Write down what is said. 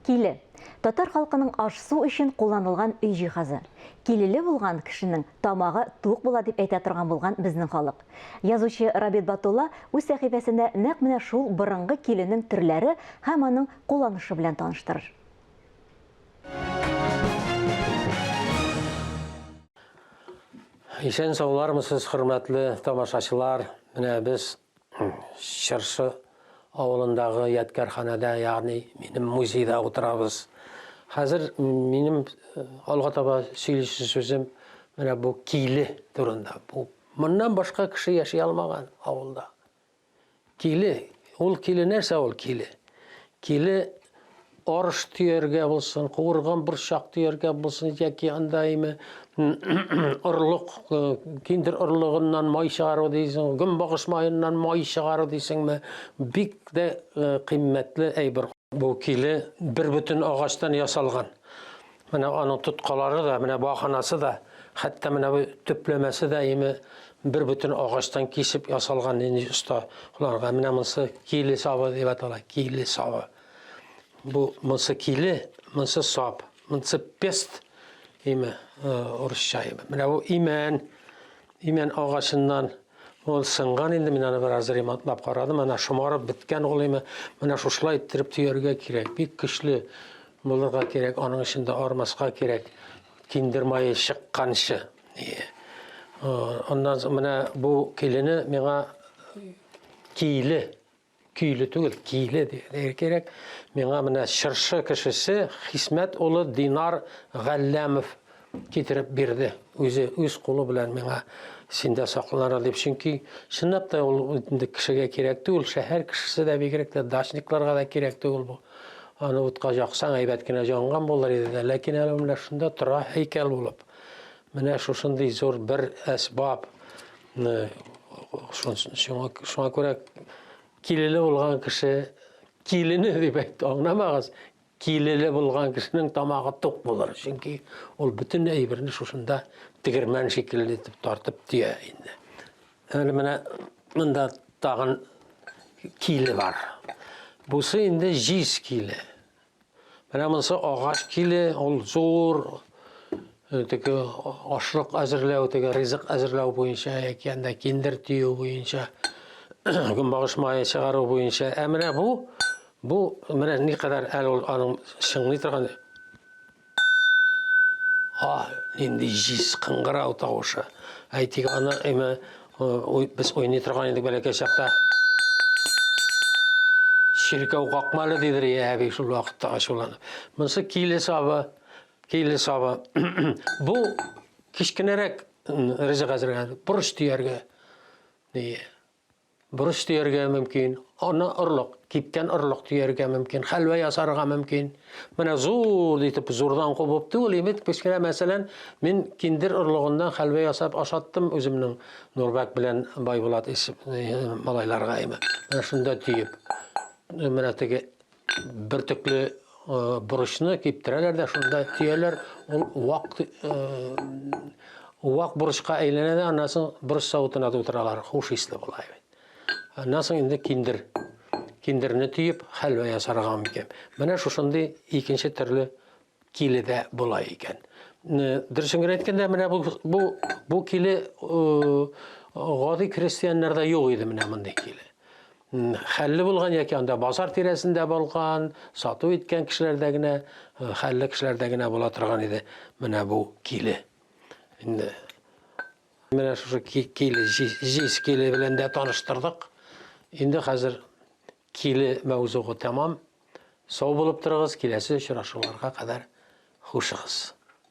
Киле. Татар халкының аш-су өчен кулланылган үй җиһазы. Килеле булган кешенең тамагы тук була дип әйтә торган булган безнең халык. Язучы Рабит Батулла үз сәхифәсендә нәкъ менә шул борынгы киленең төрләре һәм аның кулланышы белән таныштырыр. Исән саулармысыз, хөрмәтле тамашачылар. Менә без Чыршы авылындагы ядкарханада, ягъни минем музейда утырабыз. Хәзер минем алга таба сөйләшү сүзем менә бу киле турында. Бу моннан башка кеше яши алмаган авылда. Киле, ул киле нәрсә ул киле? Киле арыш төяргә булсын, куырган борчак төяргә булсын, яки андаймы орлык, киндер орлыгыннан май чыгару дисең, гөнбагыш маеннан май чыгару дисеңме, бик дә кыйммәтле әйбер. Бу киле бер бүтән агачтан ясалган. Менә аның тоткалары да, менә баханасы да, хәтта менә бу төпләмәсе дә бер бүтән агачтан кисеп ясалган инде уста. Уларга менә монсы киле сабы дип атала, киле сабы. Бу монсы киле, монсы сап, монсы пест урысча. Менә бу имән агачыннан ул сынган инде, мин аны бераз ремонтлап карадым. Менә шомарып биткән ул менә шушылай иттереп төяргә кирәк. Бик көчле булырга кирәк, аның эчендә армаска кирәк. Киндер мае чыкканчы. Ондан менә бу килене миңа киле түгел, киле дия кирәк. Миңа менә Чыршы кешесе Хисмәт улы Динар Галләмов китереп бирде. Үз кулы белән миңа синдә сакланыр дип, чөнки чынлап та ул инде кешегә кирәк түгел, шәһәр кешесе дә бигрәк тә дачникларга да кирәк түгел бу. Аны утка яксаң әйбәт кенә җанган булыр иде, ләкин әле менә шунда тора һәйкәл булып. Менә шушындый зур бер әсбаб. Шуңа күрә килеле булган кеше килене дип әйтте, аңламагыз. Килеле булган кешенең тамагы тук булыр, чөнки ул бүтән әйберне шушында тегермән шикелле итеп тартып тия инде. Әле менә монда тагын киле бар. Бусы инде җиз киле. Менә монсы агач киле, ул зур теге ашлык әзерләү, теге ризык әзерләү буенча, яки анда киндер тию буенча, гөнбагыш мае чыгару буенча. Ә менә бу менә никадәр әле аның шыңлый торган. Инде җиз кыңгырау тавышы. Әйтик, аны без уйный торган идек бәләкәй чакта. Ширкәү какмалы дидер әби шул вакытта ачуланып. Монсы киле сабы. Бу кичкенәрәк ризык әзерләү, бурыч төяргә. Бурыч төяргә мөмкин. Аны орлык, кипкән орлык төяргә мөмкин, хәлвә ясарга мөмкин. Менә зур итеп зурдан кубып түгел, кечкенә мәсәлән, мин киндер орлыгыннан хәлвә ясап ашаттым үземнең Нурбак белән Байбулат малайларга. Менә шунда төеп. Менә теге бер төкле бурычны киптерәләр дә шунда төяләр. Ул вак бурычка әйләнә дә, аннан соң бурыч савытына утыралар. Хуш исле була. Аннан соң инде киндерне төеп хәлвә ясарга мөмкин. Менә шушындый икенче төрле киледә була икән. Дөресен әйткәндә, менә бу киле гади крестьяннарда юк иде, менә мондый киле. Хәлле булган яки анда базар тирәсендә булган, сату иткән кешеләрдә генә, хәлле кешеләрдә генә була торган иде. Менә бу киле. Инде менә шушы киле, җиз киле белән дә таныштырдык. Инде хәзер киле мәвзугы тәмам. Сау булып торыгыз, киләсе очрашуларга кадәр хушыгыз.